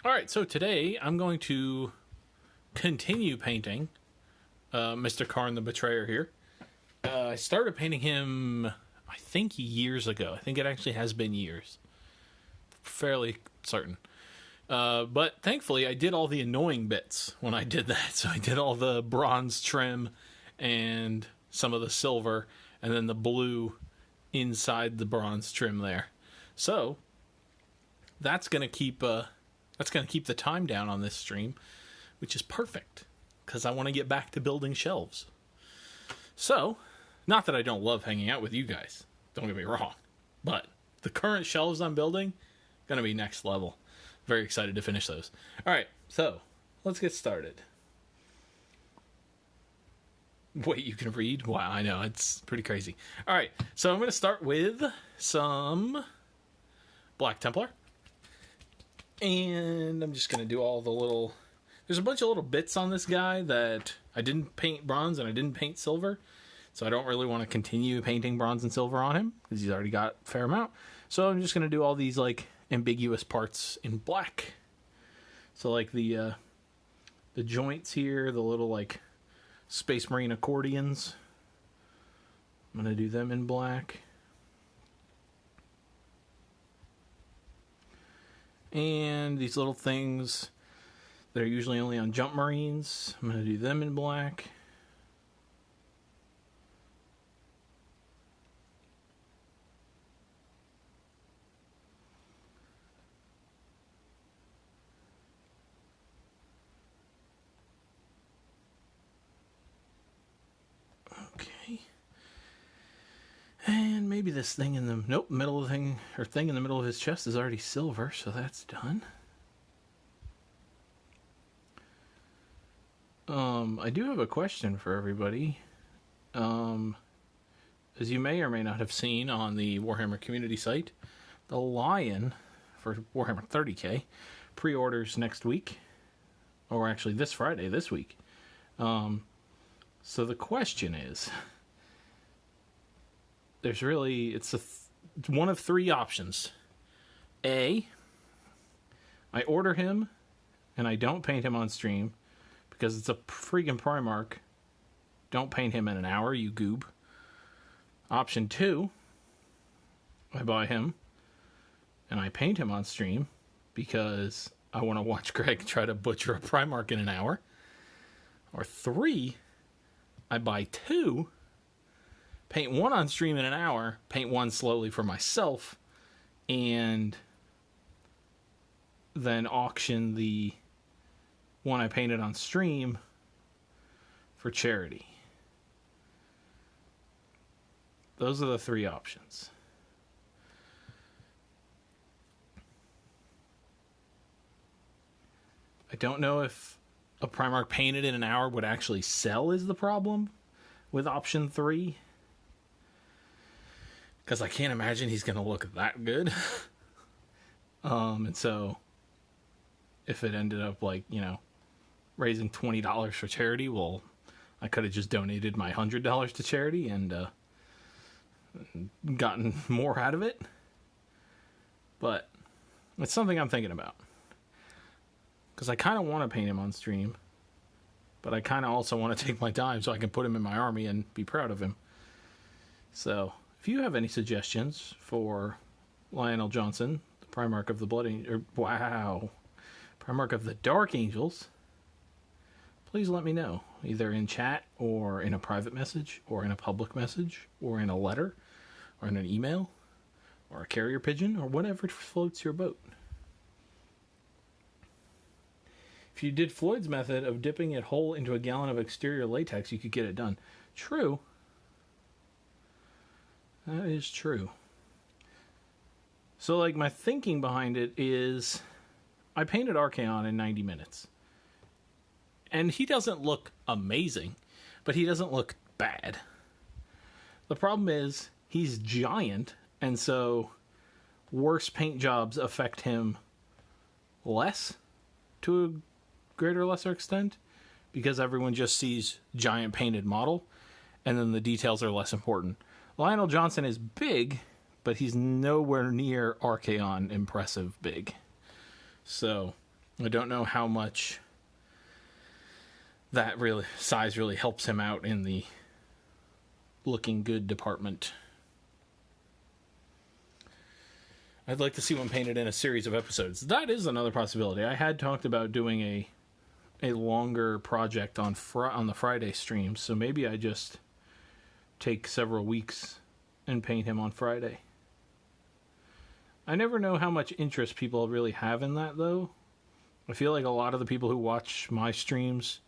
Alright, so today I'm going to continue painting Mr. Kharn the Betrayer here. I started painting him, I think, years ago. I think it actually has been years. Fairly certain. But thankfully, I did all the annoying bits when I did that. So I did all the bronze trim and some of the silver and then the blue inside the bronze trim there. So that's going to keep the time down on this stream, which is perfect because I want to get back to building shelves. So, not that I don't love hanging out with you guys, don't get me wrong, but the current shelves I'm building, going to be next level. Very excited to finish those. Alright, so let's get started. Wait, you can read? Wow, I know, it's pretty crazy. Alright, so I'm going to start with some Black Templar. And I'm just going to do all the little... There's a bunch of little bits on this guy that I didn't paint bronze and I didn't paint silver. So I don't really want to continue painting bronze and silver on him because he's already got a fair amount. So I'm just going to do all these like ambiguous parts in black. So like the joints here, the little like Space Marine accordions. I'm going to do them in black. And these little things that are usually only on Jump Marines, I'm going to do them in black. Okay. And maybe this thing in the middle of the thing, or thing in the middle of his chest is already silver, so that's done. I do have a question for everybody. As you may or may not have seen on the Warhammer community site, the Lion for Warhammer 30K pre-orders next week, or actually this Friday, this week. So the question is, it's one of three options. A, I order him and I don't paint him on stream because it's a freaking Primarch. Don't paint him in an hour, you goob. Option 2, I buy him and I paint him on stream because I want to watch Greg try to butcher a Primarch in an hour. Or 3, I buy 2, paint 1 on stream in an hour, paint 1 slowly for myself, and then auction the one I painted on stream for charity. Those are the 3 options. I don't know if a Primarch painted in an hour would actually sell is the problem with option 3. Because I can't imagine he's going to look that good. And so if it ended up like, raising $20 for charity, well, I could have just donated my $100 to charity and gotten more out of it. But it's something I'm thinking about. Because I kind of want to paint him on stream, but I kind of also want to take my time so I can put him in my army and be proud of him. So, if you have any suggestions for Lionel Johnson, the Primarch of the Primarch of the Dark Angels, please let me know, either in chat or in a private message or in a public message or in a letter or in an email or a carrier pigeon or whatever floats your boat. If you did Floyd's method of dipping it whole into a gallon of exterior latex, you could get it done. True. That is true. So, my thinking behind it is, I painted Archaon in 90 minutes. And he doesn't look amazing, but he doesn't look bad. The problem is, he's giant, and so worse paint jobs affect him less to a greater or lesser extent, because everyone just sees giant painted model, and then the details are less important. Lionel Johnson is big, but he's nowhere near Archaon impressive big. So I don't know how much that really size really helps him out in the looking good department. I'd like to see one painted in a series of episodes. That is another possibility. I had talked about doing a longer project on the Friday streams, so maybe I just take several weeks and paint him on Friday. I never know how much interest people really have in that, though. I feel like a lot of the people who watch my streams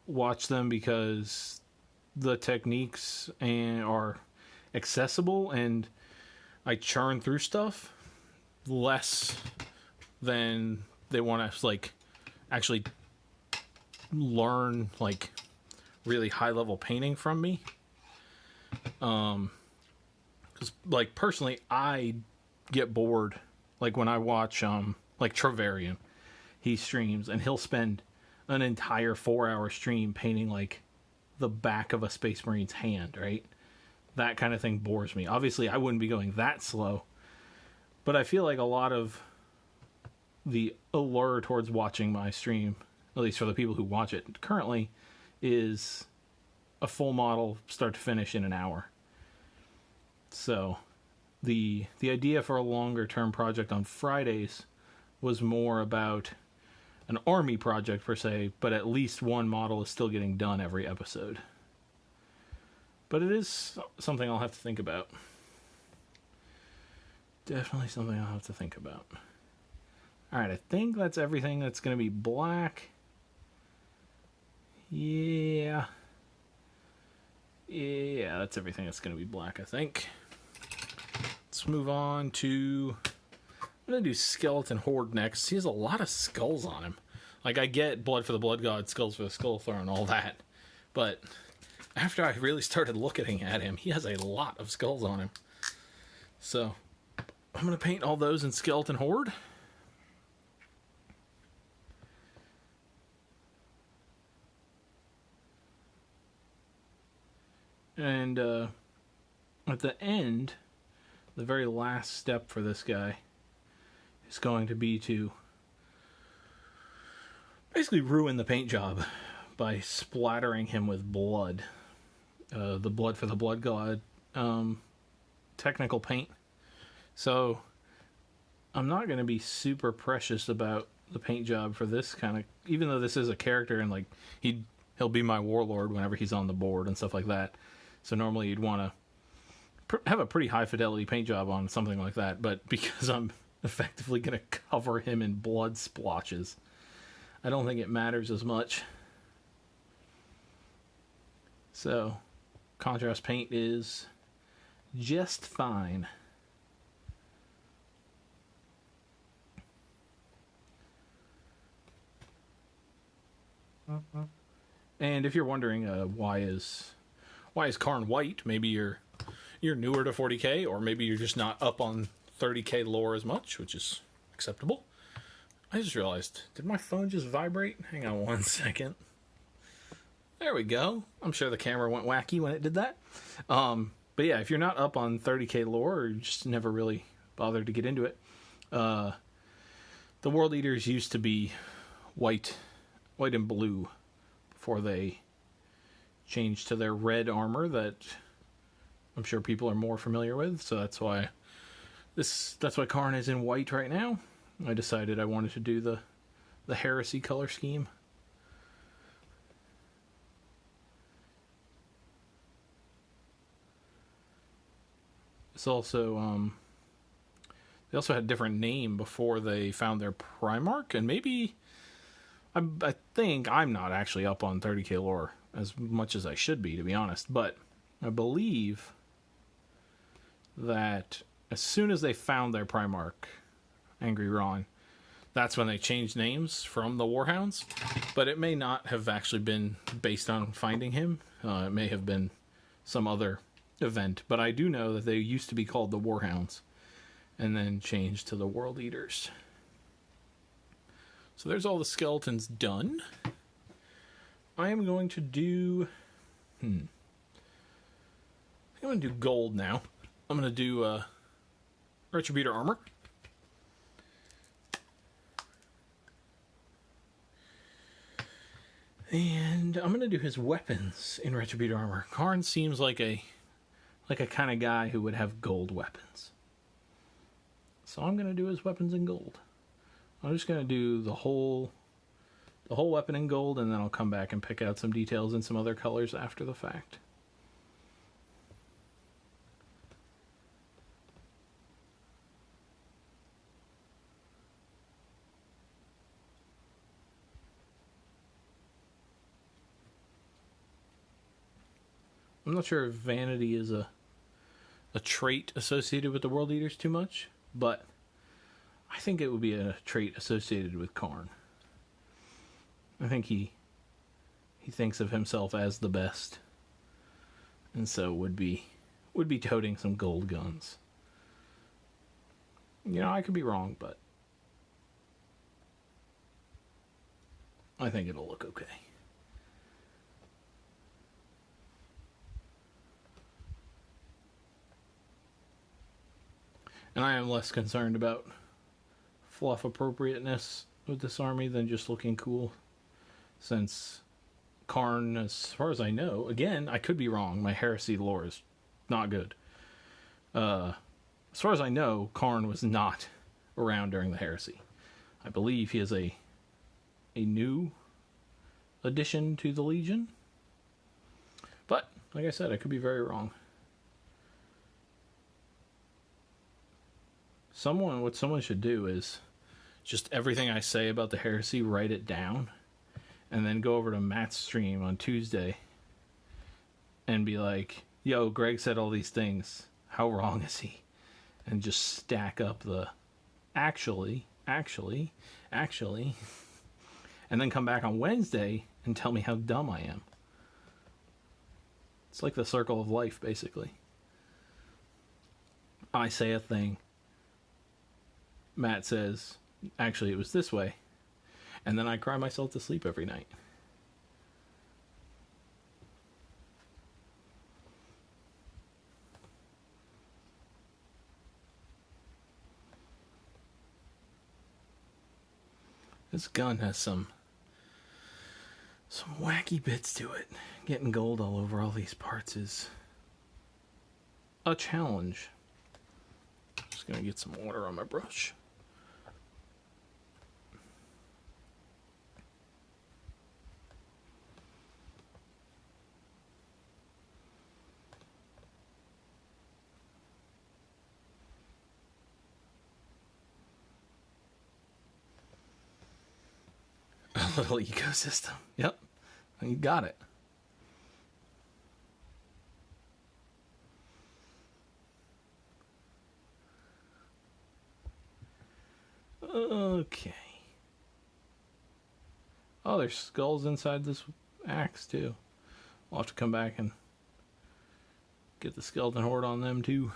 watch them because the techniques are accessible, and I churn through stuff less than they want to like actually learn like really high level painting from me. Because like personally, I get bored like when I watch like Travarian. He streams and he'll spend an entire 4-hour stream painting like the back of a Space Marine's hand, right? That kind of thing bores me. Obviously, I wouldn't be going that slow, but I feel like a lot of the allure towards watching my stream, at least for the people who watch it currently, is a full model start to finish in an hour. So the idea for a longer term project on Fridays was more about an army project per se, but at least one model is still getting done every episode. But it is something I'll have to think about. Definitely something I'll have to think about. Alright, I think that's everything that's going to be black. Yeah, that's everything that's going to be black, I think. Let's move on to... I'm going to do Skeleton Horde next. He has a lot of skulls on him. Like, I get Blood for the Blood God, Skulls for the Skull Throne, and all that. But after I really started looking at him, he has a lot of skulls on him. So, I'm going to paint all those in Skeleton Horde. And at the end, the very last step for this guy is going to be to basically ruin the paint job by splattering him with blood. The Blood for the Blood God technical paint. So I'm not going to be super precious about the paint job for this kind of, even though this is a character and like he'll be my warlord whenever he's on the board and stuff like that. So normally you'd want to have a pretty high fidelity paint job on something like that, but because I'm effectively going to cover him in blood splotches, I don't think it matters as much. So contrast paint is just fine. And if you're wondering why is Kharn white, maybe you're newer to 40k, or maybe you're just not up on 30k lore as much, which is acceptable. I just realized, did my phone just vibrate? Hang on one second. There we go. I'm sure the camera went wacky when it did that. But yeah, if you're not up on 30k lore, or you just never really bothered to get into it, the World Eaters used to be white and blue before they changed to their red armor that I'm sure people are more familiar with. So that's why Kharn is in white right now. I decided I wanted to do the heresy color scheme. It's also they also had a different name before they found their Primarch, and maybe I think I'm not actually up on 30k lore as much as I should be, to be honest, but I believe that as soon as they found their Primarch, Angry Ron, that's when they changed names from the Warhounds, but it may not have actually been based on finding him. It may have been some other event, but I do know that they used to be called the Warhounds and then changed to the World Eaters. So there's all the skeletons done. I am going to do I'm going to do gold now. I'm going to do Retributor armor. And I'm gonna do his weapons in Retributor armor. Kharn seems like a kind of guy who would have gold weapons. So I'm gonna do his weapons in gold. I'm just gonna do the whole weapon in gold, and then I'll come back and pick out some details in some other colors after the fact. I'm not sure if vanity is a trait associated with the World Eaters too much, but I think it would be a trait associated with Kharn. I think he thinks of himself as the best, and so would be toting some gold guns. You know, I could be wrong, but I think it'll look okay. And I am less concerned about fluff appropriateness with this army than just looking cool. Since Kharn, as far as I know, again, I could be wrong. My heresy lore is not good. As far as I know, Kharn was not around during the heresy. I believe he is a new addition to the Legion. But, like I said, I could be very wrong. What someone should do is just everything I say about the heresy, write it down, and then go over to Matt's stream on Tuesday and be like, yo, Greg said all these things. How wrong is he? And just stack up the actually, and then come back on Wednesday and tell me how dumb I am. It's like the circle of life, basically. I say a thing. Matt says, actually, it was this way. And then I cry myself to sleep every night. This gun has some wacky bits to it. Getting gold all over all these parts is a challenge. Just gonna get some water on my brush. A little ecosystem. Yep. You got it. Okay. Oh, there's skulls inside this axe, too. We'll have to come back and get the skeleton horde on them, too.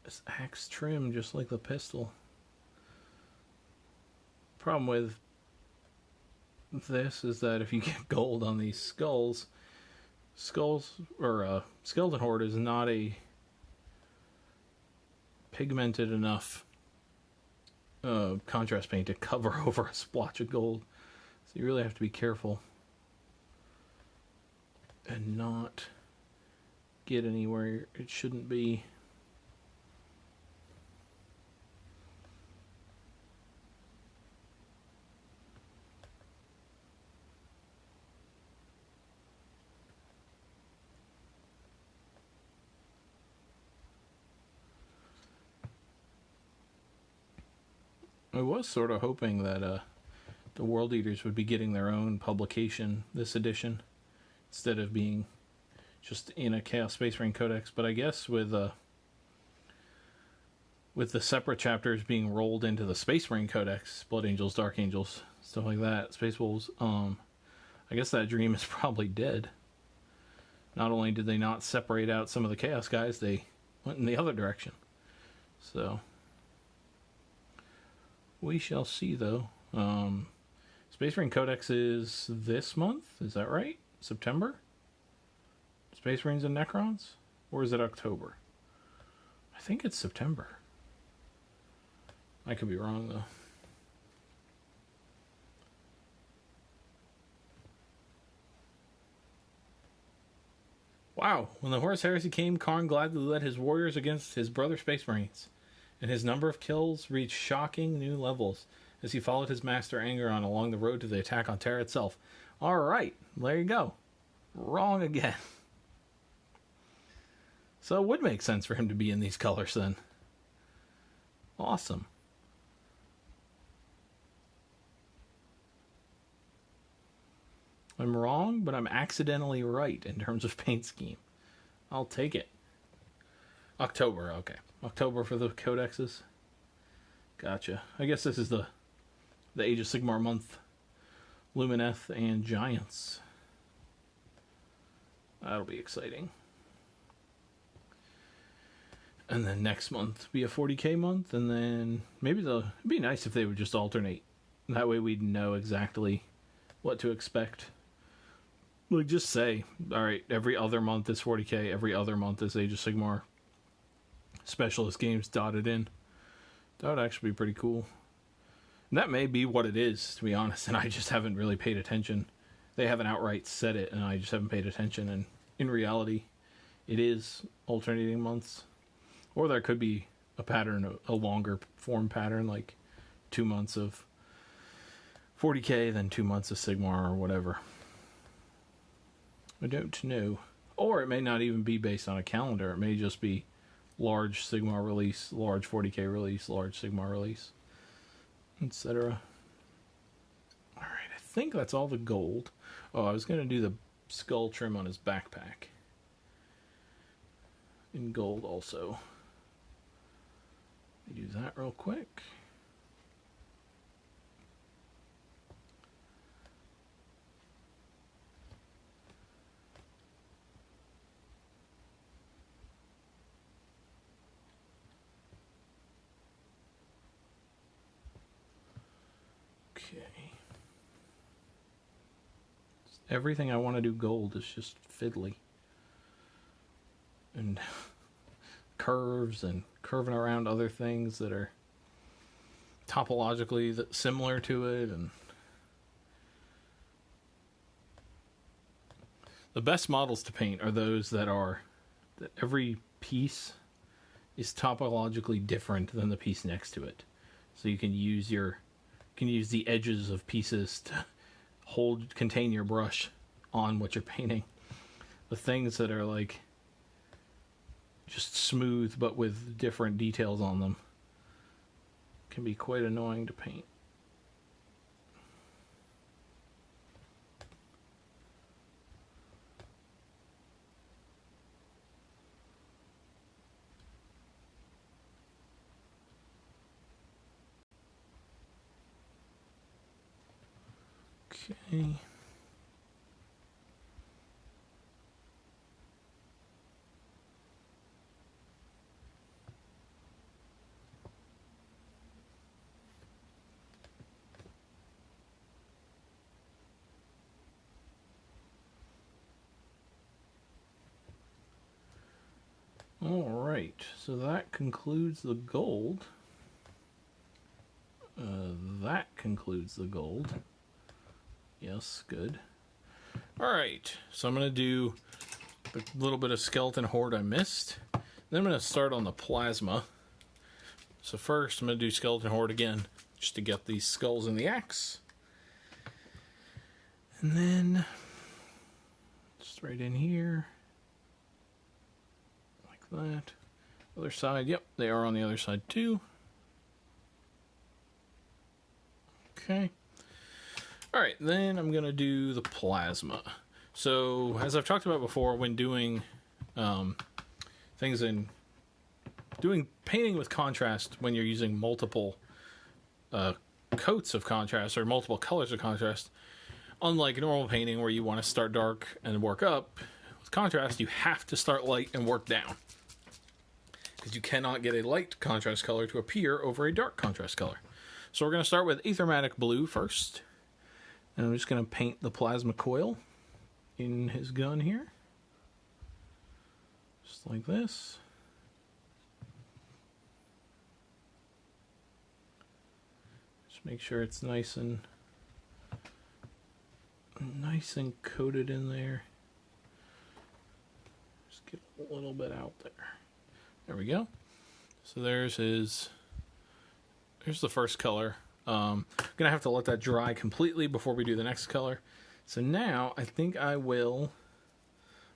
This axe trim just like the pistol. Problem with this is that if you get gold on these skulls or skeleton horde is not a pigmented enough contrast paint to cover over a splotch of gold, so you really have to be careful and not get anywhere it shouldn't be. I was sort of hoping that the World Eaters would be getting their own publication this edition instead of being just in a Chaos Space Marine Codex. But I guess with the separate chapters being rolled into the Space Marine Codex, Blood Angels, Dark Angels, stuff like that, Space Wolves, I guess that dream is probably dead. Not only did they not separate out some of the Chaos guys, they went in the other direction. So we shall see, though. Space Marine Codex is this month, is that right? September? Space Marines and Necrons? Or is it October? I think it's September. I could be wrong, though. Wow. When the Horus Heresy came, Kharn gladly led his warriors against his brother Space Marines, and his number of kills reached shocking new levels as he followed his master Angeron along the road to the attack on Terra itself. Alright, there you go. Wrong again. So it would make sense for him to be in these colors then. Awesome. I'm wrong, but I'm accidentally right in terms of paint scheme. I'll take it. October, okay. October for the codexes. Gotcha. I guess this is the Age of Sigmar month. Lumineth and Giants. That'll be exciting. And then next month be a 40k month, and then maybe it'd be nice if they would just alternate. That way we'd know exactly what to expect. Like, just say, alright, every other month is 40k, every other month is Age of Sigmar. Specialist games dotted in. That would actually be pretty cool. And that may be what it is, to be honest, and I just haven't really paid attention. They haven't outright said it, and I just haven't paid attention, and in reality, it is alternating months. Or there could be a pattern, a longer form pattern, like 2 months of 40k, then 2 months of Sigmar, or whatever. I don't know. Or it may not even be based on a calendar. It may just be large Sigmar release, large 40k release, large Sigmar release, etc. Alright, I think that's all the gold. Oh, I was going to do the skull trim on his backpack. In gold also. Let me do that real quick. Everything I want to do gold is just fiddly. And curves and curving around other things that are topologically similar to it. And the best models to paint are those that every piece is topologically different than the piece next to it. So you can use the edges of pieces to contain your brush on what you're painting. The things that are like just smooth but with different details on them can be quite annoying to paint. Okay. All right, so that concludes the gold. That concludes the gold. Yes, good. Alright, so I'm going to do a little bit of Skeleton Horde I missed. Then I'm going to start on the Plasma. So first I'm going to do Skeleton Horde again, just to get these skulls in the axe. And then, just right in here, like that. Other side, yep, they are on the other side too. Okay. Alright, then I'm going to do the Plasma. So, as I've talked about before, when doing painting with contrast, when you're using multiple coats of contrast or multiple colors of contrast, unlike normal painting where you want to start dark and work up, with contrast you have to start light and work down. Because you cannot get a light contrast color to appear over a dark contrast color. So we're going to start with Aethermatic Blue first. And I'm just going to paint the plasma coil in his gun here. Just like this. Just make sure it's nice and coated in there. Just get a little bit out there. There we go. So there's the first color. I'm gonna have to let that dry completely before we do the next color. So now I think I'm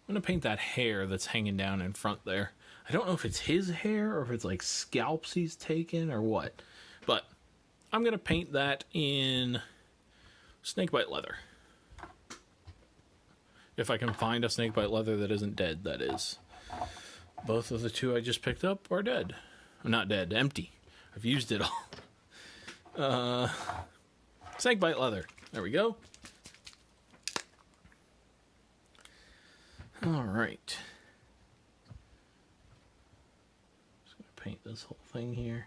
gonna paint that hair that's hanging down in front there. I don't know if it's his hair or if it's like scalps he's taken or what, but I'm gonna paint that in snakebite leather. If I can find a snakebite leather that isn't dead, that is. Both of the two I just picked up are dead. Not dead, empty. I've used it all. Snakebite leather. There we go. All right. Just gonna paint this whole thing here.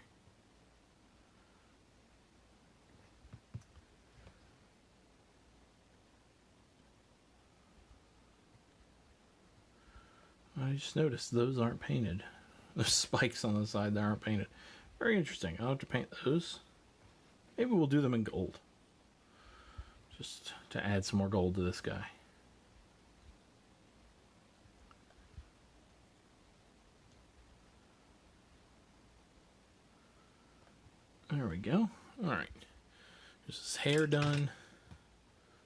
I just noticed those aren't painted. There's spikes on the side that aren't painted. Very interesting. I'll have to paint those. Maybe we'll do them in gold. Just to add some more gold to this guy. There we go. Alright. There's his hair done.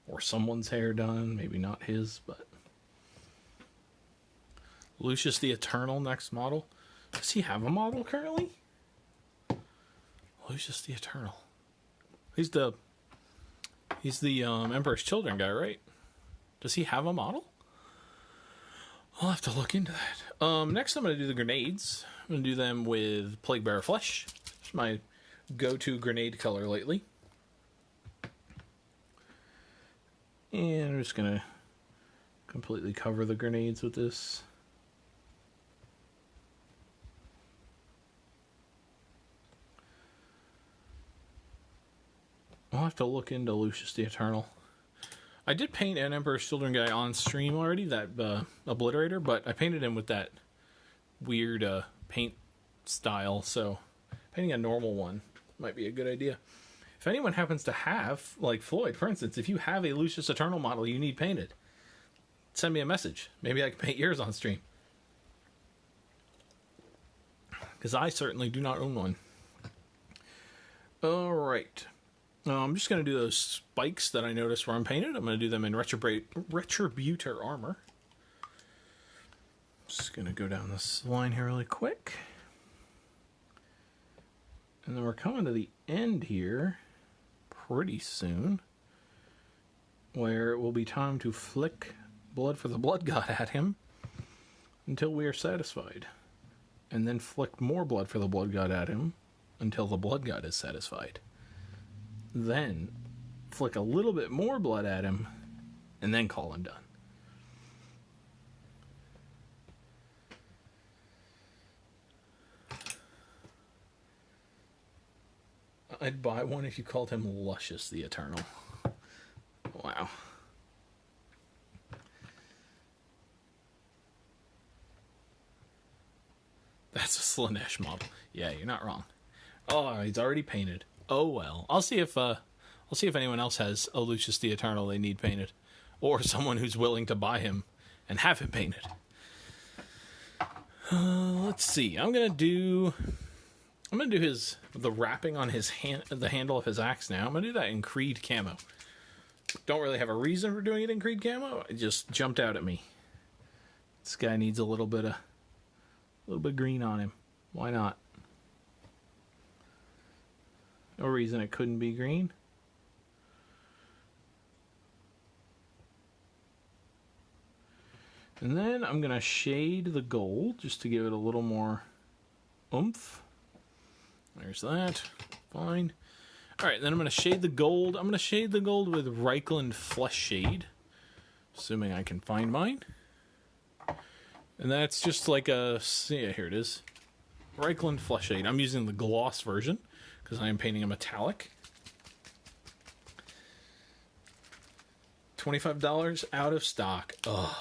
Or someone's hair done. Maybe not his, but... Lucius the Eternal, next model. Does he have a model currently? Lucius the Eternal. He's the Emperor's Children guy, right? Does he have a model? I'll have to look into that. Next I'm going to do the grenades. I'm going to do them with Plaguebearer Flesh. It's my go-to grenade color lately. And I'm just going to completely cover the grenades with this. I'll have to look into Lucius the Eternal. I did paint an Emperor's Children guy on stream already, that Obliterator, but I painted him with that weird paint style, so painting a normal one might be a good idea. If anyone happens to have, like Floyd, for instance, if you have a Lucius Eternal model you need painted, send me a message. Maybe I can paint yours on stream. Because I certainly do not own one. Alright. I'm just going to do those spikes that I noticed were unpainted. I'm going to do them in Retributor armor. Just going to go down this line here really quick. And then we're coming to the end here pretty soon, where it will be time to flick blood for the blood god at him until we are satisfied. And then flick more blood for the blood god at him until the blood god is satisfied. Then flick a little bit more blood at him, and then call him done. I'd buy one if you called him Luscious the Eternal. Wow. That's a Slanesh model. Yeah, you're not wrong. Oh, he's already painted. Oh well. I'll see if anyone else has a Lucius the Eternal they need painted, or someone who's willing to buy him and have him painted. Let's see. I'm gonna do the wrapping on his the handle of his axe now. I'm gonna do that in Creed camo. Don't really have a reason for doing it in Creed camo. It just jumped out at me. This guy needs a little bit of green on him. Why not? No reason it couldn't be green. And then I'm going to shade the gold just to give it a little more oomph. There's that. Fine. Alright, then I'm going to shade the gold. I'm going to shade the gold with Reichland Flesh Shade. Assuming I can find mine. And that's just like a... Yeah, here it is. Reichland Flesh Shade. I'm using the gloss version, because I am painting a metallic. $25 out of stock. Ugh,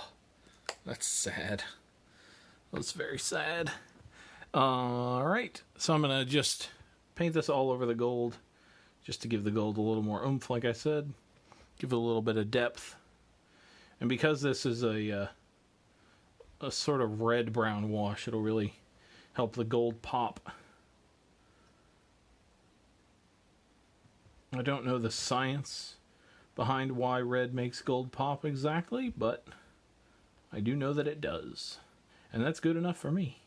that's sad. That's very sad. Alright, so I'm going to just paint this all over the gold, just to give the gold a little more oomph, like I said. Give it a little bit of depth. And because this is a sort of red-brown wash, it'll really help the gold pop. I don't know the science behind why red makes gold pop exactly, but I do know that it does. And that's good enough for me.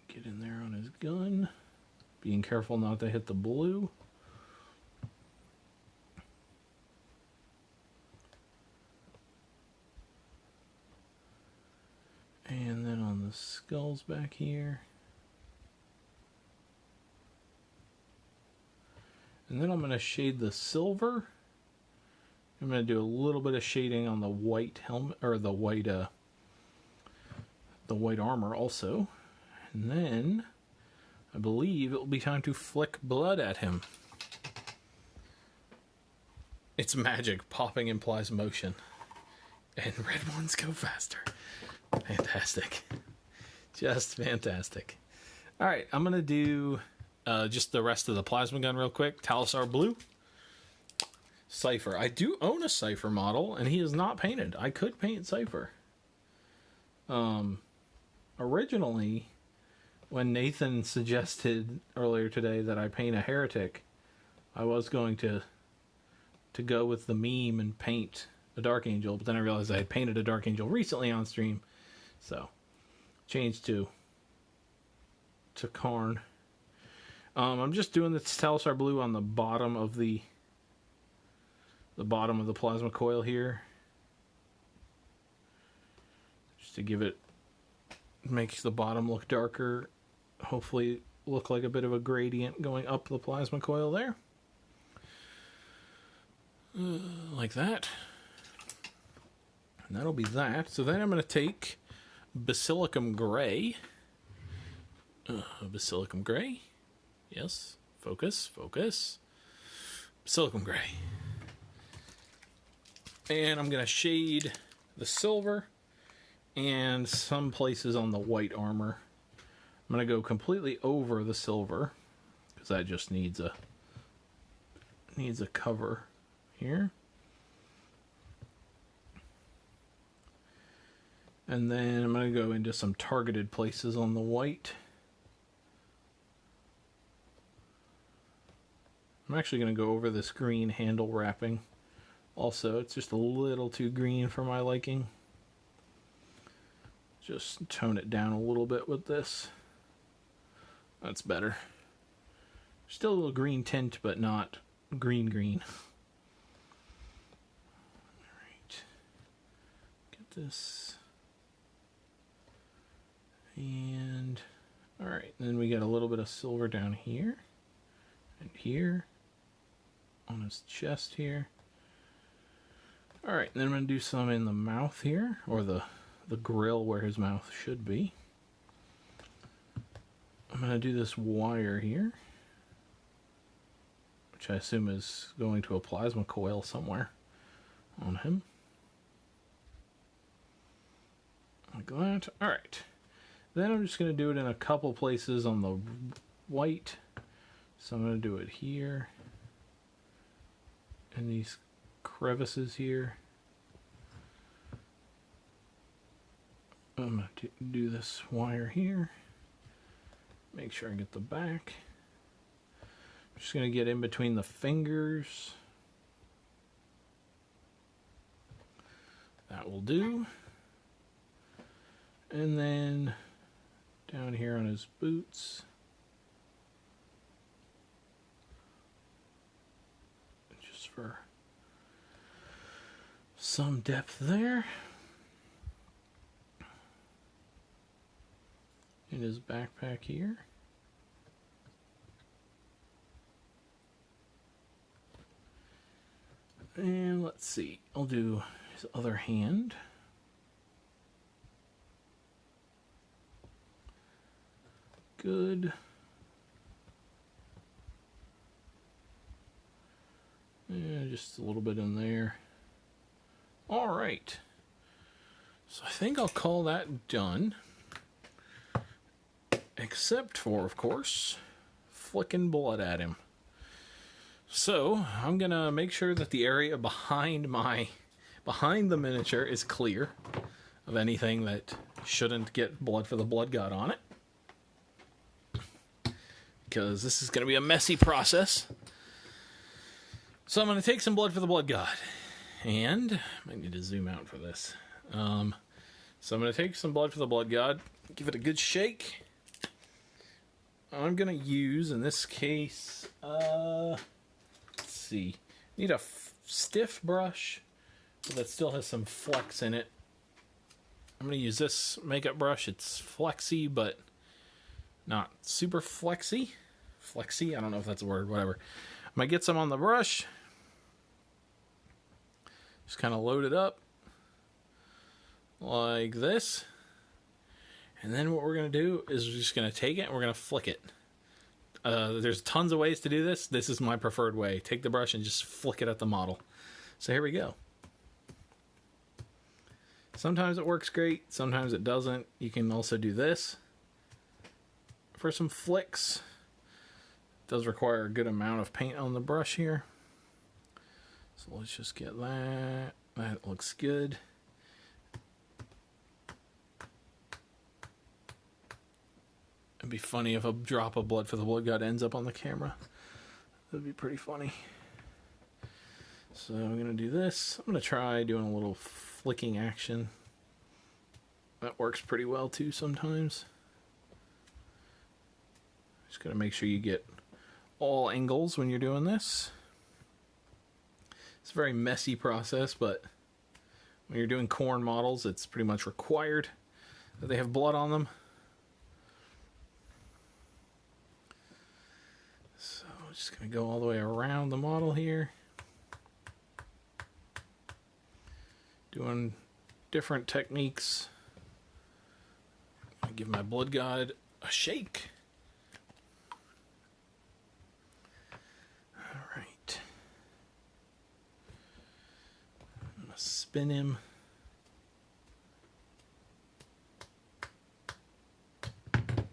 Get in there on his gun. Being careful not to hit the blue. And then on the skulls back here. And then I'm going to shade the silver. I'm going to do a little bit of shading on the white helmet, or the white armor also. And then I believe it will be time to flick blood at him. It's magic. Popping implies motion. And red ones go faster. Fantastic. Just fantastic. Alright, I'm going to do just the rest of the plasma gun real quick. Talisar Blue. Cypher. I do own a Cypher model, and he is not painted. I could paint Cypher. Originally, when Nathan suggested earlier today that I paint a heretic, I was going to go with the meme and paint a Dark Angel, but then I realized I had painted a Dark Angel recently on stream, so changed to Kharn. I'm just doing this Talisar Blue on the bottom of the plasma coil here, just to give it, makes the bottom look darker, hopefully look like a bit of a gradient going up the plasma coil there, like that. And that'll be that. So then I'm going to take Basilicum Gray. Basilicum Gray. Yes. Focus. Focus. Basilicum Gray. And I'm going to shade the silver and some places on the white armor. I'm going to go completely over the silver because that just needs a cover here. And then I'm going to go into some targeted places on the white. I'm actually going to go over this green handle wrapping. Also, it's just a little too green for my liking. Just tone it down a little bit with this. That's better. Still a little green tint, but not green. Alright. Get this. And alright, then we got a little bit of silver down here and here on his chest here. Alright, then I'm going to do some in the mouth here, or the grill where his mouth should be. I'm going to do this wire here, which I assume is going to a plasma coil somewhere on him. Like that. Alright. Then I'm just going to do it in a couple places on the white. So I'm going to do it here. In these crevices here. I'm going to do this wire here. Make sure I get the back. I'm just going to get in between the fingers. That will do. And then down here on his boots. Just for some depth there. In his backpack here. And let's see, I'll do his other hand. Good. just a little bit in there. All right. So I think I'll call that done. Except for, of course, flicking blood at him. So I'm going to make sure that the area behind the miniature is clear of anything that shouldn't get blood for the blood god on it. Because this is going to be a messy process. So I'm going to take some blood for the blood god. And I need to zoom out for this. So I'm going to take some blood for the blood god, give it a good shake. I'm going to use, in this case, let's see, need a stiff brush that still has some flex in it. I'm going to use this makeup brush. It's flexy, but not super flexy. Flexy? I don't know if that's a word, whatever. I'm going to get some on the brush. Just kind of load it up like this. And then what we're going to do is we're just going to take it and we're going to flick it. There's tons of ways to do this. This is my preferred way. Take the brush and just flick it at the model. So here we go. Sometimes it works great. Sometimes it doesn't. You can also do this for some flicks. It does require a good amount of paint on the brush here. So let's just get that. That looks good. It'd be funny if a drop of blood for the blood god ends up on the camera. That'd be pretty funny. So I'm going to do this. I'm going to try doing a little flicking action. That works pretty well too sometimes. Just got to make sure you get all angles when you're doing this. It's a very messy process, but when you're doing Kharn models, it's pretty much required that they have blood on them. So I'm just going to go all the way around the model here. Doing different techniques. I give my blood god a shake. All right. I'm going to spin him.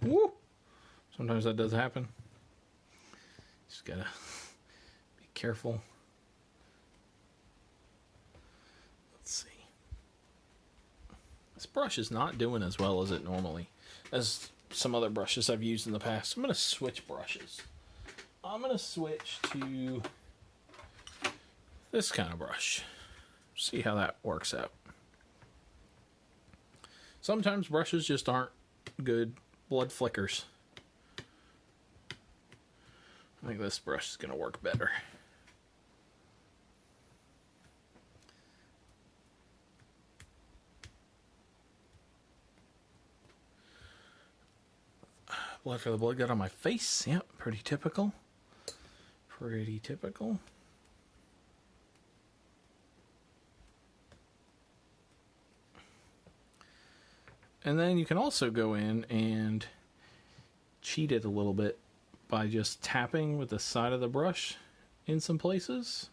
Woo! Sometimes that does happen. Just gotta be careful. Let's see. This brush is not doing as well as it normally, as some other brushes I've used in the past. I'm going to switch brushes. I'm going to switch to this kind of brush. See how that works out. Sometimes brushes just aren't good blood flickers. I think this brush is going to work better. Blood for the blood god on my face. Yep, pretty typical. Pretty typical. And then you can also go in and cheat it a little bit by just tapping with the side of the brush in some places.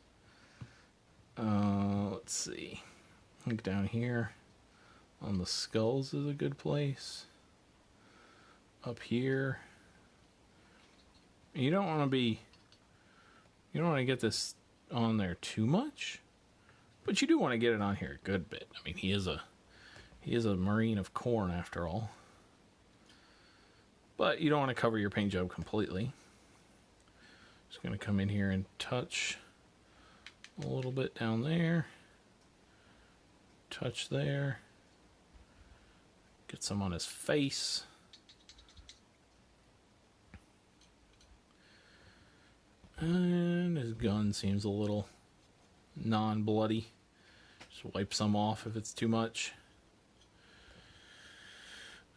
Let's see. I think down here on the skulls is a good place. Up here. You don't want to get this on there too much, but you do want to get it on here a good bit. I mean, he is a Marine of Kharn after all. But you don't want to cover your paint job completely. Just going to come in here and touch a little bit down there. Touch there. Get some on his face. And his gun seems a little non-bloody. Just wipe some off if it's too much.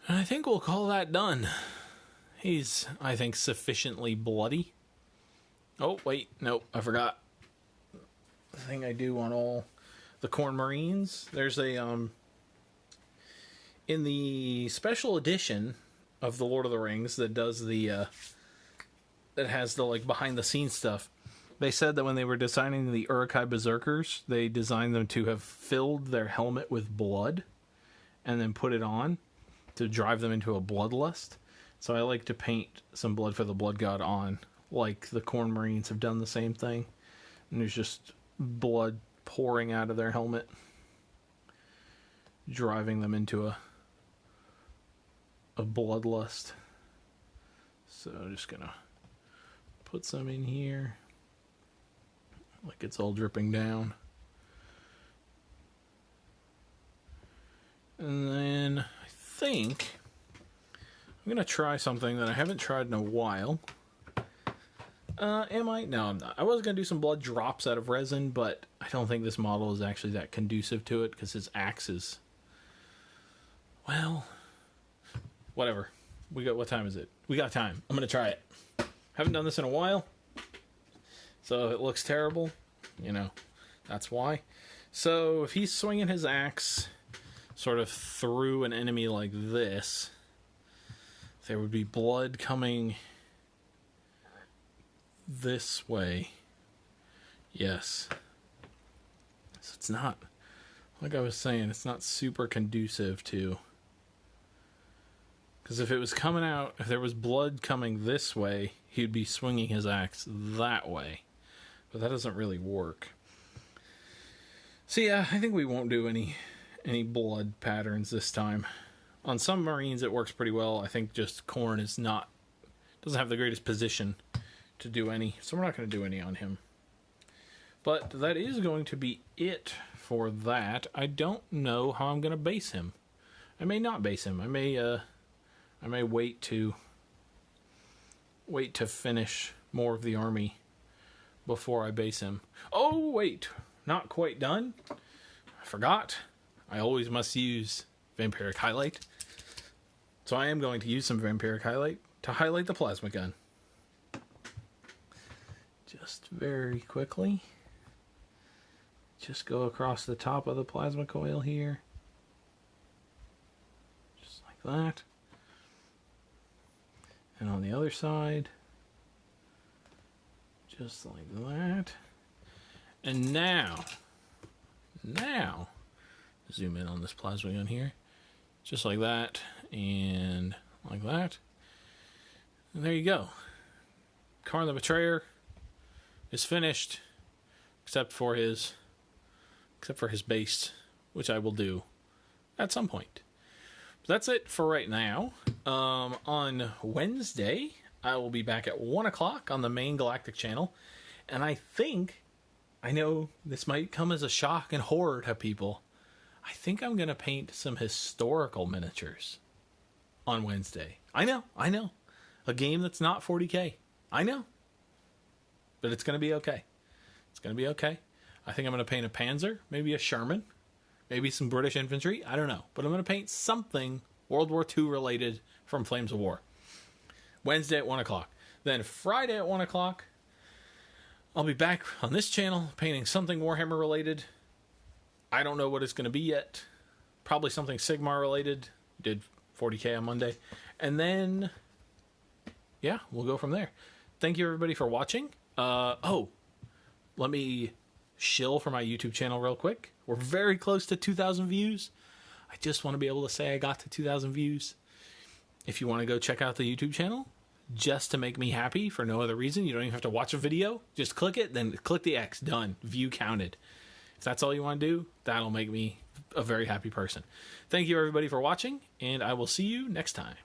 And I think we'll call that done. He's, I think, sufficiently bloody. Oh, wait, nope, I forgot. The thing I do on all the Kharn Marines, there's a, in the special edition of the Lord of the Rings that does the, that has the, like, behind-the-scenes stuff, They said that when they were designing the Uruk-hai Berserkers, they designed them to have filled their helmet with blood and then put it on to drive them into a bloodlust. So I like to paint some blood for the blood god on, like the Kharn Marines have done the same thing. And there's just blood pouring out of their helmet, driving them into a bloodlust. So I'm just gonna put some in here, like it's all dripping down. And then I think I'm gonna try something that I haven't tried in a while. Am I? No, I'm not. I was going to do some blood drops out of resin, but I don't think this model is actually that conducive to it because his axe is... Well, whatever. What time is it? We got time. I'm going to try it. Haven't done this in a while, so if it looks terrible, you know, that's why. So if he's swinging his axe sort of through an enemy like this, there would be blood coming this way. Yes. So it's not, like I was saying, it's not super conducive to... Because if it was coming out, if there was blood coming this way, he'd be swinging his axe that way. But that doesn't really work. So yeah, I think we won't do any blood patterns this time. On some Marines it works pretty well. I think just Kharn is not... doesn't have the greatest position to do any, so we're not going to do any on him. But that is going to be it for that. I don't know how I'm going to base him. I may not base him. I may wait to finish more of the army before I base him. Oh wait, not quite done. I forgot. I always must use vampiric highlight. So I am going to use some vampiric highlight to highlight the plasma gun. Just very quickly. Just go across the top of the plasma coil here. Just like that. And on the other side. Just like that. And now, zoom in on this plasma gun here. Just like that, and like that. And there you go. Kharn the Betrayer is finished, except for his base, which I will do at some point. But that's it for right now. On Wednesday, I will be back at 1 o'clock on the main Galactic channel, and I know this might come as a shock and horror to people. I think I'm going to paint some historical miniatures on Wednesday. I know. A game that's not 40K. I know. But it's going to be okay. It's going to be okay. I think I'm going to paint a Panzer, maybe a Sherman, maybe some British infantry. I don't know. But I'm going to paint something World War II related from Flames of War. Wednesday at 1 o'clock. Then Friday at 1 o'clock, I'll be back on this channel painting something Warhammer related. I don't know what it's going to be yet. Probably something Sigmar related. Did 40K on Monday. And then, yeah, we'll go from there. Thank you everybody for watching. Let me shill for my YouTube channel real quick. We're very close to 2,000 views. I just want to be able to say I got to 2,000 views. If you want to go check out the YouTube channel, just to make me happy for no other reason, you don't even have to watch a video. Just click it, then click the X. Done. View counted. If that's all you want to do, that'll make me a very happy person. Thank you everybody for watching, and I will see you next time.